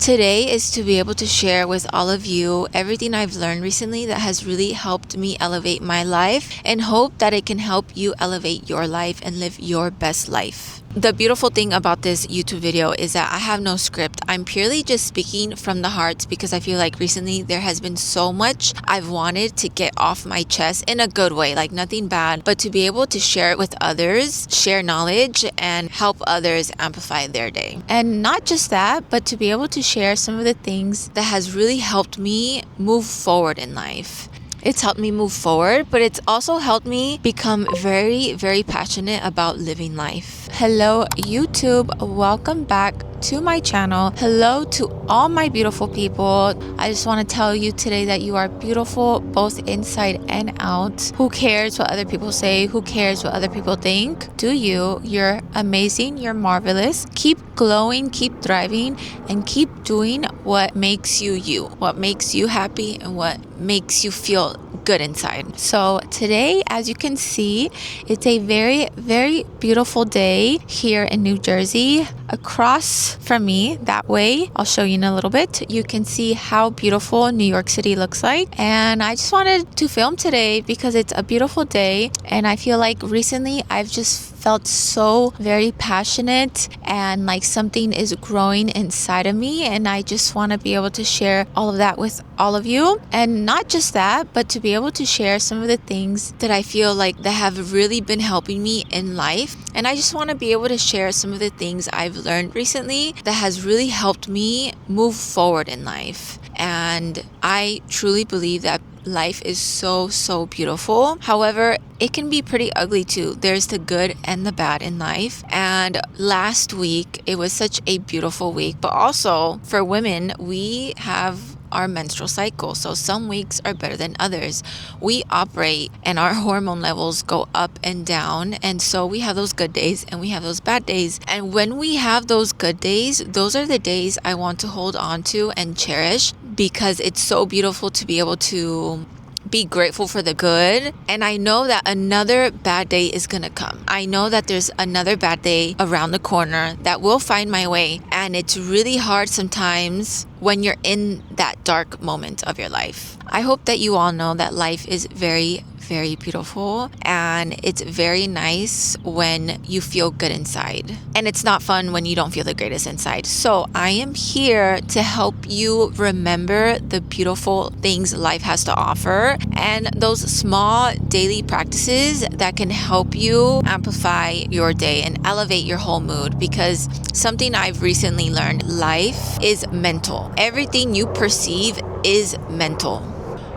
today is to be able to share with all of you everything I've learned recently that has really helped me elevate my life, and hope that it can help you elevate your life and live your best life. The beautiful thing about this YouTube video is that I have no script. I'm purely just speaking from the heart because I feel like recently there has been so much I've wanted to get off my chest in a good way, like nothing bad, but to be able to share it with others, share knowledge, and help others amplify their day. And not just that, but to be able to share some of the things that has really helped me move forward in life. It's helped me move forward, but it's also helped me become very, very passionate about living life. Hello, YouTube. Welcome back to my channel. Hello to all my beautiful people. I just want to tell you today that you are beautiful both inside and out. Who cares what other people say? Who cares what other people think? Do you? You're amazing. You're marvelous. Keep glowing, keep thriving, and keep doing what makes you you, what makes you happy, and what makes you feel good inside. So today, as you can see, it's a very, very beautiful day here in New Jersey. Across from me, that way, I'll show you in a little bit, you can see how beautiful New York City looks like. And I just wanted to film today because it's a beautiful day, and I feel like recently I've just felt so very passionate and like something is growing inside of me, and I just want to be able to share all of that with all of you. And not just that, but to be able to share some of the things that I feel like that have really been helping me in life. And I just want to be able to share some of the things I've learned recently that has really helped me move forward in life. And I truly believe that life is so beautiful. However, it can be pretty ugly too. There's the good and the bad in life. And last week, it was such a beautiful week. But also for women, we have our menstrual cycle. So some weeks are better than others. We operate and our hormone levels go up and down. And so we have those good days and we have those bad days. And when we have those good days, those are the days I want to hold on to and cherish, because it's so beautiful to be able to be grateful for the good. And I know that another bad day is gonna come. I know that there's another bad day around the corner that will find my way. And it's really hard sometimes when you're in that dark moment of your life. I hope that you all know that life is very, very beautiful, and it's very nice when you feel good inside, and it's not fun when you don't feel the greatest inside. So I am here to help you remember the beautiful things life has to offer, and those small daily practices that can help you amplify your day and elevate your whole mood. Because something I've recently learned, life is mental. Everything you perceive is mental.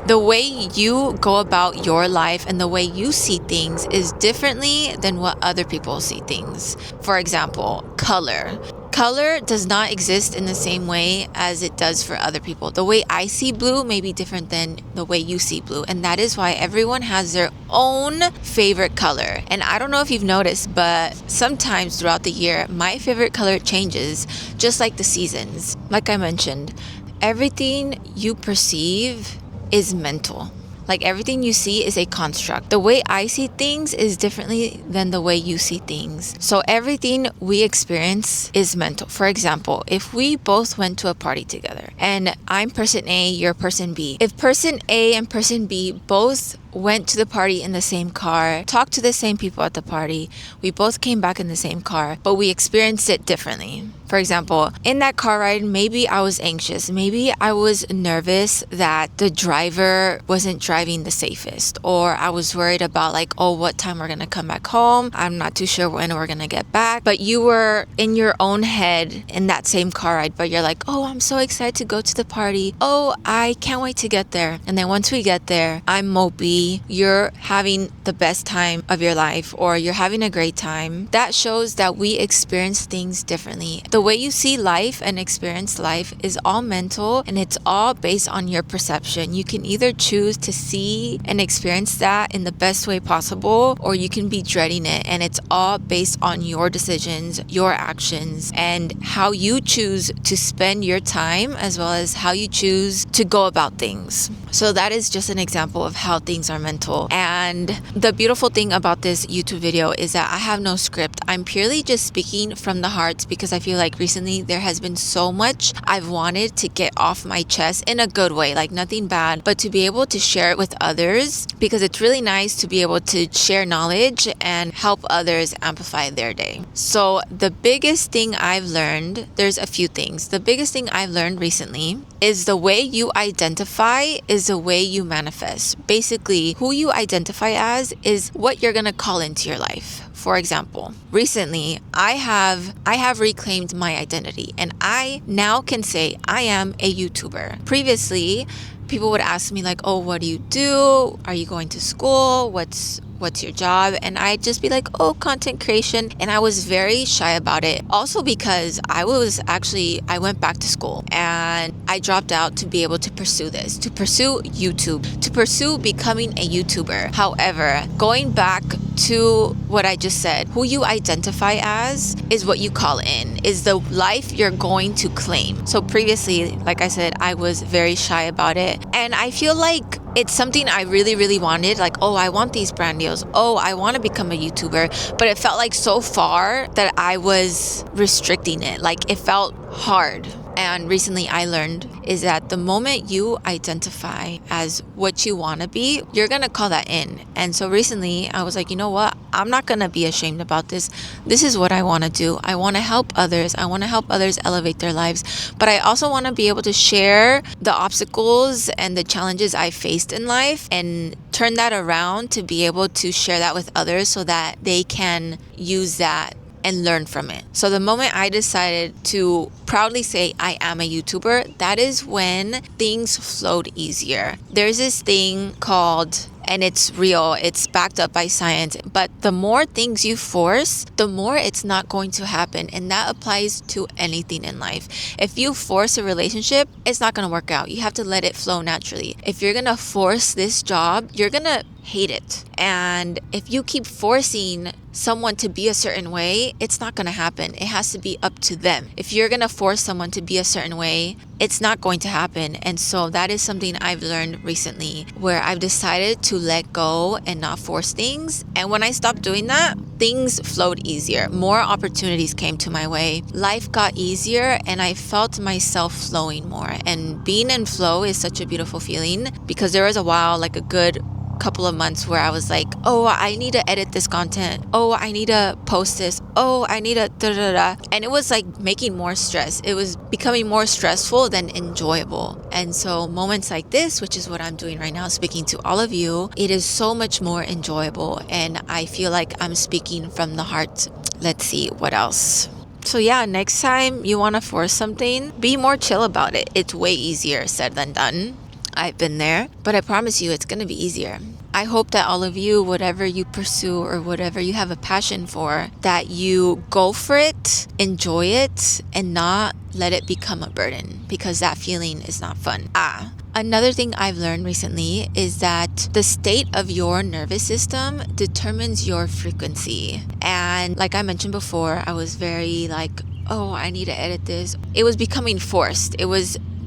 The way you go about your life and the way you see things is differently than what other people see things. For example, color. Color does not exist in the same way as it does for other people. The way I see blue may be different than the way you see blue. And that is why everyone has their own favorite color. And I don't know if you've noticed, but sometimes throughout the year, my favorite color changes, just like the seasons. Like I mentioned, everything you perceive is mental. Like everything you see is a construct. The way I see things is differently than the way you see things. So everything we experience is mental. For example, if we both went to a party together and I'm person A, you're person B. If person A and person B both went to the party in the same car, talked to the same people at the party, we both came back in the same car, but we experienced it differently. For example, in that car ride, maybe I was anxious. Maybe I was nervous that the driver wasn't driving the safest. Or I was worried about like, oh, what time we're going to come back home. I'm not too sure when we're going to get back. But you were in your own head in that same car ride. But you're like, oh, I'm so excited to go to the party. Oh, I can't wait to get there. And then once we get there, I'm mopey. You're having the best time of your life, or you're having a great time. That shows that we experience things differently. The way you see life and experience life is all mental, and it's all based on your perception. You can either choose to see and experience that in the best way possible, or you can be dreading it, and it's all based on your decisions, your actions, and how you choose to spend your time, as well as how you choose to go about things. So that is just an example of how things are mental. And the beautiful thing about this YouTube video is that I have no script. I'm purely just speaking from the heart because I feel like like recently there has been so much I've wanted to get off my chest in a good way, like nothing bad, but to be able to share it with others, because it's really nice to be able to share knowledge and help others amplify their day. So the biggest thing I've learned, there's a few things. The biggest thing I've learned recently is the way you identify is the way you manifest. Basically, who you identify as is what you're gonna call into your life. For example, recently I have reclaimed my identity, and I now can say I am a YouTuber. Previously, people would ask me like, oh, what do you do? Are you going to school? What's your job? And I'd just be like, oh, content creation. And I was very shy about it. Also because I went back to school and I dropped out to be able to pursue this, to pursue YouTube, to pursue becoming a YouTuber. However, going back to what I just said, who you identify as is what you call in, is the life you're going to claim. So previously, like I said, I was very shy about it. And I feel like it's something I really, really wanted. Like, oh, I want these brand deals. Oh, I want to become a YouTuber. But it felt like so far that I was restricting it. Like it felt hard. And recently I learned is that the moment you identify as what you want to be, you're going to call that in. And so recently I was like, you know what? I'm not going to be ashamed about this. This is what I want to do. I want to help others. I want to help others elevate their lives. But I also want to be able to share the obstacles and the challenges I faced in life and turn that around to be able to share that with others so that they can use that and learn from it. So the moment I decided to proudly say I am a YouTuber, that is when things flowed easier. There's this thing called, and it's real, it's backed up by science, but the more things you force, the more it's not going to happen. And that applies to anything in life. If you force a relationship, it's not going to work out. You have to let it flow naturally. If you're going to force this job, you're going to hate it. And if you keep forcing someone to be a certain way, it's not going to happen. It has to be up to them. If you're going to force someone to be a certain way, it's not going to happen. And so that is something I've learned recently, where I've decided to let go and not force things. And when I stopped doing that, things flowed easier. More opportunities came to my way. Life got easier and I felt myself flowing more. And being in flow is such a beautiful feeling, because there was a while, like a good couple of months, where I was like, oh, I need to edit this content. Oh, I need to post this. Oh, I need to da da da. And it was like making more stress. It was becoming more stressful than enjoyable. And so moments like this, which is what I'm doing right now, speaking to all of you, it is so much more enjoyable. And I feel like I'm speaking from the heart. Let's see what else. So yeah, next time you want to force something, be more chill about it. It's way easier said than done. I've been there, but I promise you it's going to be easier. I hope that all of you, whatever you pursue or whatever you have a passion for, that you go for it, enjoy it, and not let it become a burden, because that feeling is not fun. Another thing I've learned recently is that the state of your nervous system determines your frequency. And like I mentioned before, I was very like, oh, I need to edit this. It was becoming forced.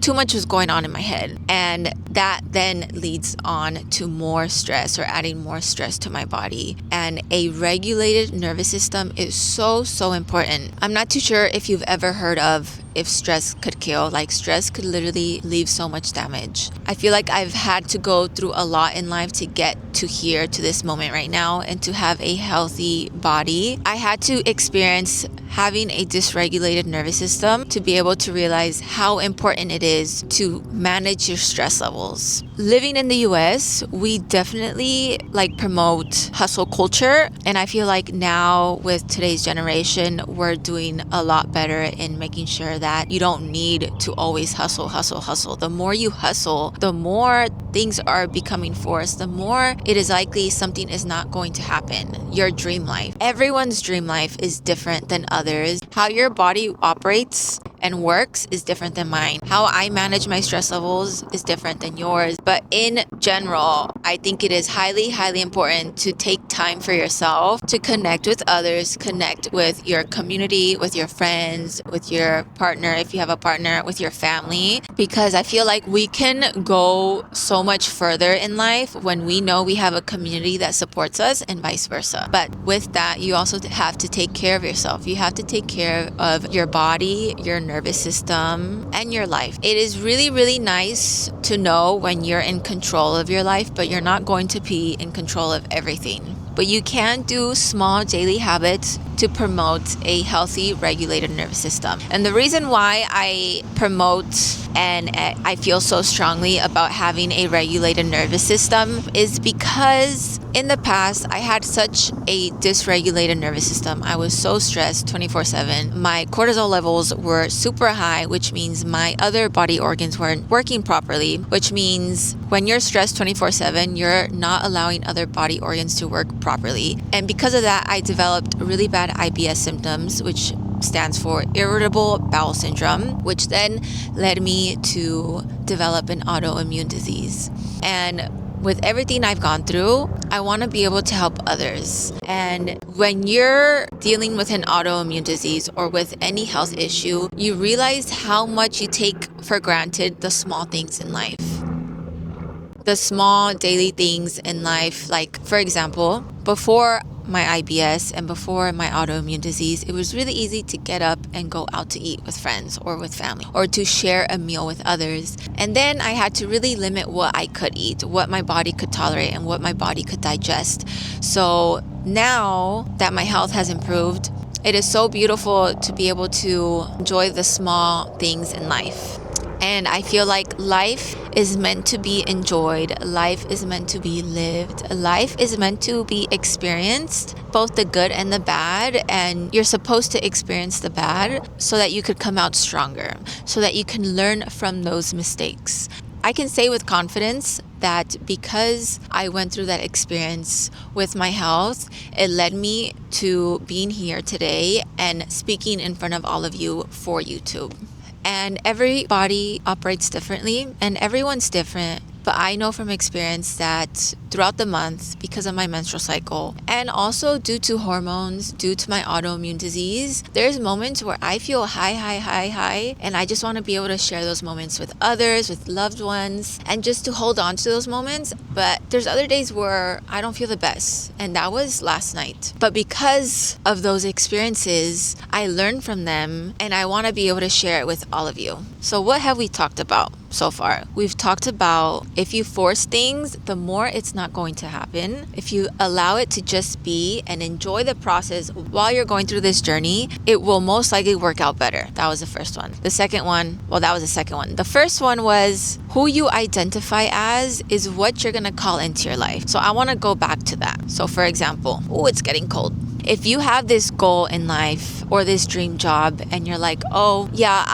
Too much was going on in my head, and that then leads on to more stress or adding more stress to my body. And a regulated nervous system is so important. I'm not too sure if you've ever heard of if stress could kill. Like, stress could literally leave so much damage. I feel like I've had to go through a lot in life to get to here, to this moment right now, and to have a healthy body. I had to experience having a dysregulated nervous system to be able to realize how important it is to manage your stress levels. Living in the US, we definitely promote hustle culture, and I feel like now with today's generation, we're doing a lot better in making sure that you don't need to always hustle. The more you hustle, the more things are becoming forced, the more it is likely something is not going to happen. Your dream life. Everyone's dream life is different than others. How your body operates and works is different than mine. How I manage my stress levels is different than yours. But in general, I think it is highly, highly important to take time for yourself, to connect with others, connect with your community, with your friends, with your partner, if you have a partner, with your family, because I feel like we can go so much further in life when we know we have a community that supports us and vice versa. But with that, you also have to take care of yourself. You have to take care of your body, your nervous system, and your life. It is really, really nice to know when you're in control of your life, but you're not going to be in control of everything. But you can do small daily habits to promote a healthy, regulated nervous system. And the reason why I promote and I feel so strongly about having a regulated nervous system is because in the past, I had such a dysregulated nervous system. I was so stressed 24/7. My cortisol levels were super high, which means my other body organs weren't working properly, which means when you're stressed 24/7, you're not allowing other body organs to work properly. And because of that, I developed really bad IBS symptoms, which stands for irritable bowel syndrome, which then led me to develop an autoimmune disease. And with everything I've gone through, I want to be able to help others. And when you're dealing with an autoimmune disease or with any health issue, you realize how much you take for granted the small things in life. The small daily things in life, like for example, before my IBS and before my autoimmune disease, it was really easy to get up and go out to eat with friends or with family or to share a meal with others. And then I had to really limit what I could eat, what my body could tolerate and what my body could digest. So now that my health has improved, it is so beautiful to be able to enjoy the small things in life. And I feel like life is meant to be enjoyed. Life is meant to be lived. Life is meant to be experienced, both the good and the bad. And you're supposed to experience the bad so that you could come out stronger, so that you can learn from those mistakes. I can say with confidence that because I went through that experience with my health, it led me to being here today and speaking in front of all of you for YouTube. And everybody operates differently and everyone's different. But I know from experience that throughout the month, because of my menstrual cycle, and also due to hormones, due to my autoimmune disease, there's moments where I feel high, and I just want to be able to share those moments with others, with loved ones, and just to hold on to those moments. But there's other days where I don't feel the best, and that was last night. But because of those experiences, I learned from them, and I want to be able to share it with all of you. So what have we talked about so far? We've talked about if you force things, the more it's not going to happen. If you allow it to just be and enjoy the process while you're going through this journey, it will most likely work out better. That was the first one. The second one, that was the second one. The first one was who you identify as is what you're going to call into your life. So I want to go back to that. So for example, it's getting cold. If you have this goal in life or this dream job and you're like, oh yeah,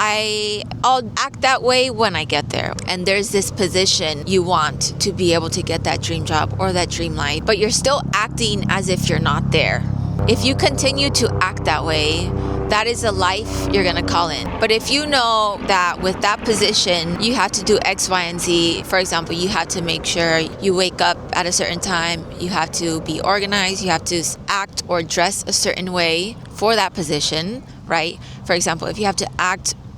I'll act that way when I get there. And there's this position you want to be able to get that dream job or that dream life, but you're still acting as if you're not there. If you continue to act that way, that is a life you're gonna call in. But if you know that with that position, you have to do X, Y, and Z, for example, you have to make sure you wake up at a certain time, you have to be organized, you have to act or dress a certain way for that position, right? For example, if you have to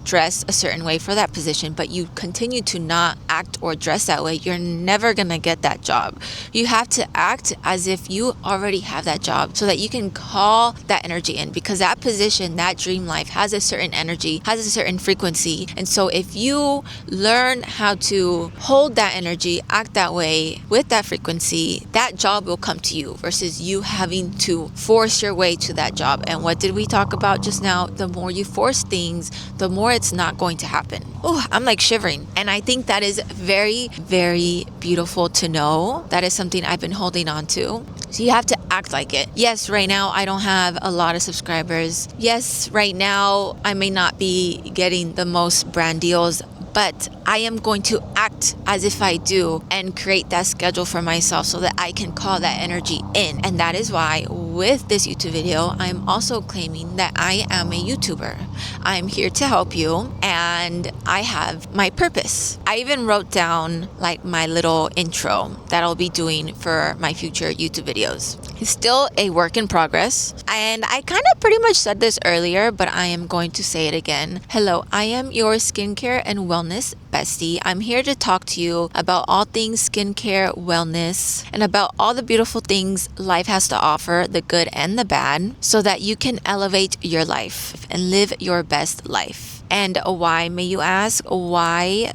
dress a certain way for that position, but you continue to not act or dress that way, you're never gonna get that job. You have to act as if you already have that job so that you can call that energy in, because that position, that dream life has a certain energy, has a certain frequency. And so if you learn how to hold that energy, act that way with that frequency, that job will come to you versus you having to force your way to that job. And what did we talk about just now? The more you force things, the more it's not going to happen. Oh, I'm like shivering. And I think that is very, very beautiful to know. That is something I've been holding on to. So you have to act like it. Yes, right now I don't have a lot of subscribers. Yes, right now I may not be getting the most brand deals, but I am going to act as if I do and create that schedule for myself so that I can call that energy in. And that is why with this YouTube video, I'm also claiming that I am a YouTuber. I'm here to help you, and I have my purpose. I even wrote down like my little intro that I'll be doing for my future YouTube videos. It's still a work in progress, and I kind of pretty much said this earlier, but I am going to say it again. Hello, I am your skincare and wellness bestie. I'm here to talk to you about all things skincare, wellness, and about all the beautiful things life has to offer, the good and the bad, so that you can elevate your life and live your best life. And why, may you ask? Why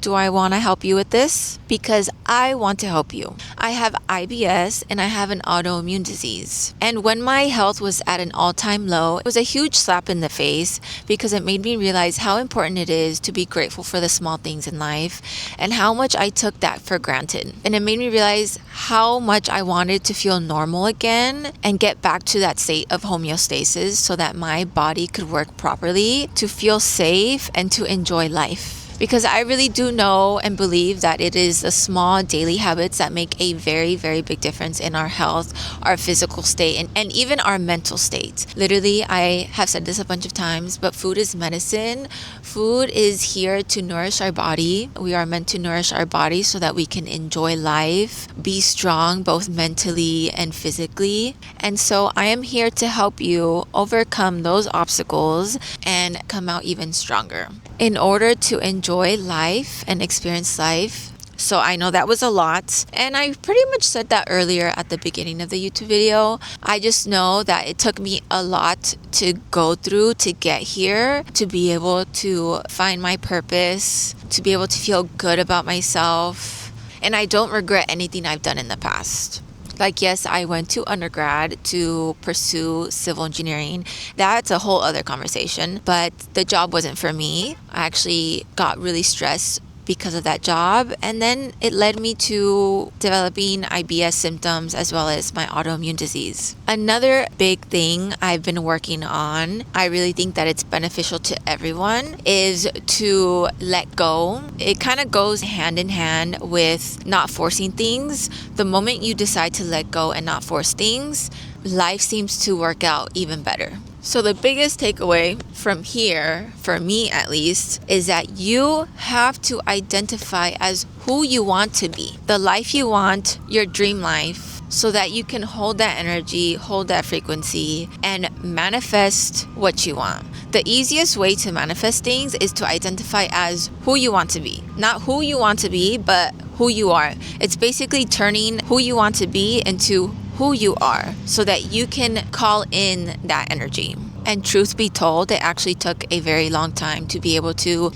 do I want to help you with this? Because I want to help you. I have IBS and I have an autoimmune disease. And when my health was at an all-time low, it was a huge slap in the face because it made me realize how important it is to be grateful for the small things in life and how much I took that for granted. And it made me realize how much I wanted to feel normal again and get back to that state of homeostasis so that my body could work properly, to feel safe and to enjoy life. Because I really do know and believe that it is the small daily habits that make a very, very big difference in our health, our physical state, and even our mental state. Literally, I have said this a bunch of times, but food is medicine. Food is here to nourish our body. We are meant to nourish our body so that we can enjoy life, be strong both mentally and physically. And so I am here to help you overcome those obstacles and come out even stronger in order to enjoy life and experience life. So I know that was a lot, and I pretty much said that earlier at the beginning of the YouTube video. I just know that it took me a lot to go through to get here, to be able to find my purpose, to be able to feel good about myself, and I don't regret anything I've done in the past. Like, yes, I went to undergrad to pursue civil engineering. That's a whole other conversation, but the job wasn't for me. I actually got really stressed because of that job, and then it led me to developing IBS symptoms as well as my autoimmune disease. Another big thing I've been working on, I really think that it's beneficial to everyone, is to let go. It kind of goes hand in hand with not forcing things. The moment you decide to let go and not force things, life seems to work out even better. So the biggest takeaway from here, for me at least, is that you have to identify as who you want to be, the life you want, your dream life, so that you can hold that energy, hold that frequency, and manifest what you want. The easiest way to manifest things is to identify as who you want to be. Not who you want to be, but who you are. It's basically turning who you want to be into who you are so that you can call in that energy. And truth be told, it actually took a very long time to be able to,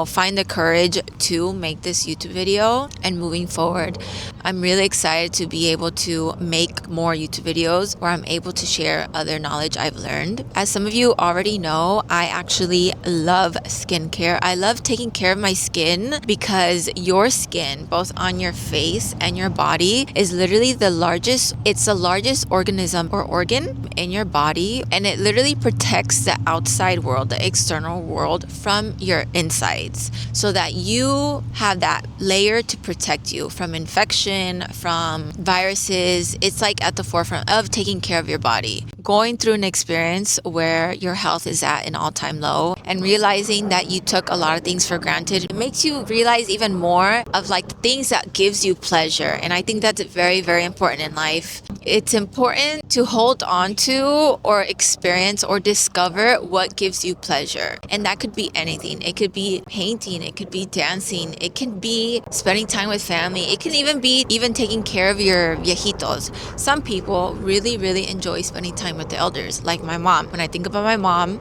find the courage to make this YouTube video. And moving forward, I'm really excited to be able to make more YouTube videos where I'm able to share other knowledge I've learned. As some of you already know, I actually love skincare. I love taking care of my skin because your skin, both on your face and your body, is literally the largest organism or organ in your body, and it literally protects the outside world, the external world, from your insides, so that you have that layer to protect you from infection, from viruses. It's like at the forefront of taking care of your body. Going through an experience where your health is at an all-time low and realizing that you took a lot of things for granted, it makes you realize even more of like the things that gives you pleasure. And I think that's very, very important in life. It's important to hold on to or experience or discover what gives you pleasure. And that could be anything. It could be painting, it could be dancing, it can be spending time with family, it can even be taking care of your viejitos. Some people really, really enjoy spending time with the elders, like my mom. When I think about my mom,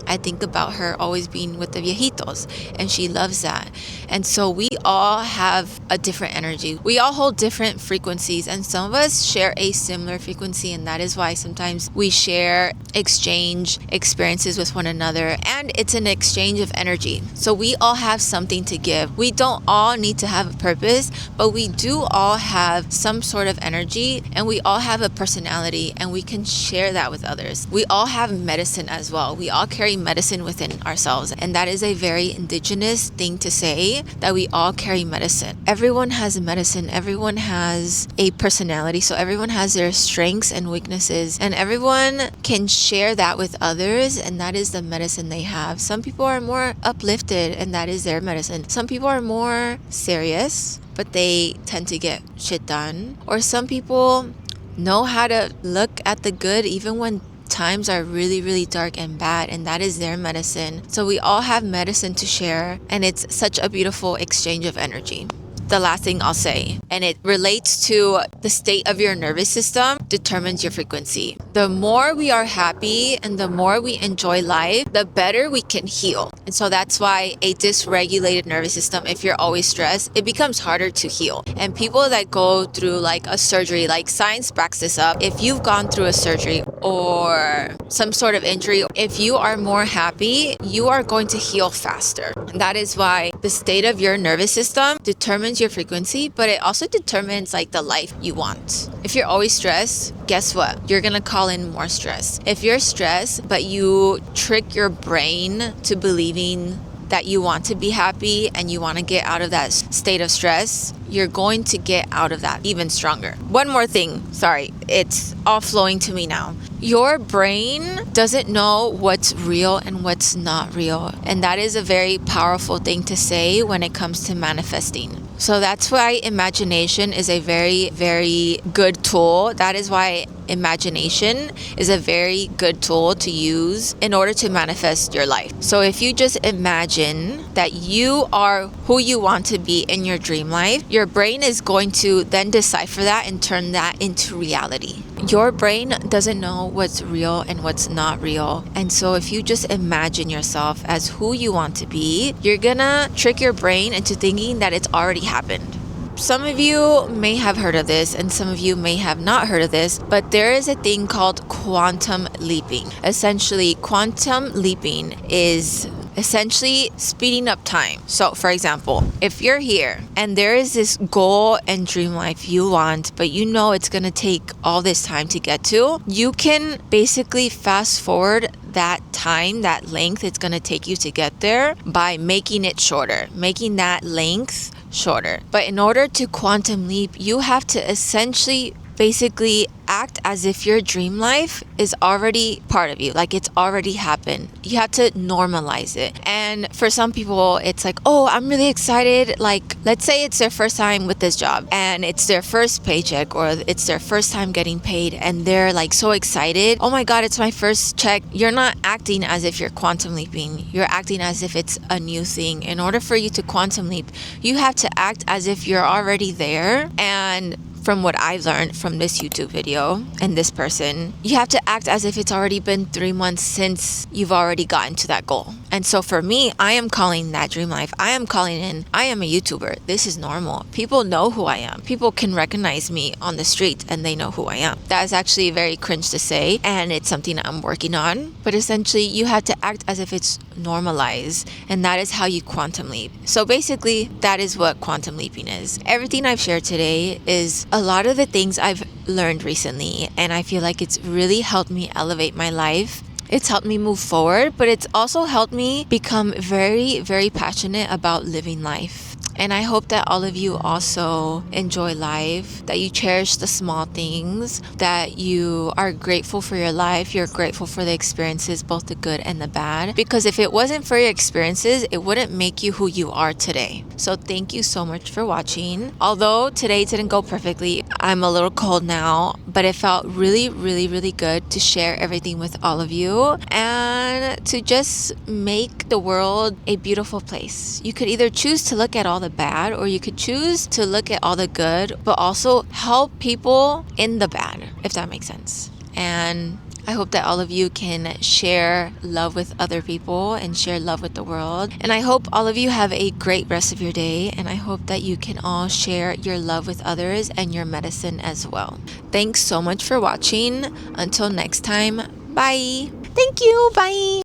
I think about her always being with the viejitos, and she loves that. And so we all have a different energy. We all hold different frequencies, and some of us share a similar frequency, and that is why sometimes we share, exchange experiences with one another, and it's an exchange of energy. So we all have something to give. We don't all need to have a purpose, but we do all have some sort of energy, and we all have a personality, and we can share that with others. We all have medicine as well. We all carry carry medicine within ourselves. And that is a very indigenous thing to say, that we all carry medicine. Everyone has medicine. Everyone has a personality. So everyone has their strengths and weaknesses, and everyone can share that with others, and that is the medicine they have. Some people are more uplifted, and that is their medicine. Some people are more serious, but they tend to get shit done. Or some people know how to look at the good even when times are really, really dark and bad, and that is their medicine. So we all have medicine to share, and it's such a beautiful exchange of energy. The last thing I'll say, and it relates to the state of your nervous system determines your frequency. The more we are happy and the more we enjoy life, the better we can heal. And so that's why a dysregulated nervous system, if you're always stressed, it becomes harder to heal. And people that go through like a surgery, like science backs this up, if you've gone through a surgery or some sort of injury, if you are more happy, you are going to heal faster. And that is why the state of your nervous system determines your frequency, but it also determines like the life you want. If you're always stressed, guess what? You're gonna call in more stress. If you're stressed, but you trick your brain to believing that you want to be happy and you want to get out of that state of stress, you're going to get out of that even stronger. One more thing, sorry, it's all flowing to me now. Your brain doesn't know what's real and what's not real. And that is a very powerful thing to say when it comes to manifesting. So that's why imagination is a very, very good tool. That is why imagination is a very good tool to use in order to manifest your life. So if you just imagine that you are who you want to be in your dream life, your brain is going to then decipher that and turn that into reality. Your brain doesn't know what's real and what's not real. And so if you just imagine yourself as who you want to be, you're gonna trick your brain into thinking that it's already happened. Some of you may have heard of this and some of you may have not heard of this, but there is a thing called quantum leaping. Essentially, quantum leaping is essentially speeding up time. So for example, if you're here and there is this goal and dream life you want, but you know it's going to take all this time to get to, you can basically fast forward that time, that length it's going to take you to get there by making it shorter, making that length shorter. But in order to quantum leap, you have to essentially basically act as if your dream life is already part of you, like it's already happened. You have to normalize it. And for some people, it's like, oh, I'm really excited. Like, let's say it's their first time with this job and it's their first paycheck or it's their first time getting paid and they're like so excited. Oh my God, it's my first check. You're not acting as if you're quantum leaping. You're acting as if it's a new thing. In order for you to quantum leap, you have to act as if you're already there. And from what I've learned from this YouTube video and this person, you have to act as if it's already been 3 months since you've already gotten to that goal. And so for me, I am calling that dream life. I am calling in, I am a YouTuber. This is normal. People know who I am. People can recognize me on the street and they know who I am. That is actually very cringe to say, and it's something I'm working on. But essentially, you have to act as if it's normalized, and that is how you quantum leap. So basically, that is what quantum leaping is. Everything I've shared today is a lot of the things I've learned recently, and I feel like it's really helped me elevate my life. It's helped me move forward, but it's also helped me become very, very passionate about living life. And I hope that all of you also enjoy life, that you cherish the small things, that you are grateful for your life, you're grateful for the experiences, both the good and the bad. Because if it wasn't for your experiences, it wouldn't make you who you are today. So thank you so much for watching. Although today didn't go perfectly, I'm a little cold now, but it felt really, really, really good to share everything with all of you and to just make the world a beautiful place. You could either choose to look at all the bad or you could choose to look at all the good, but also help people in the bad, if that makes sense. And I hope that all of you can share love with other people and share love with the world. And I hope all of you have a great rest of your day. And I hope that you can all share your love with others and your medicine as well. Thanks so much for watching. Until next time, bye. Thank you. Bye.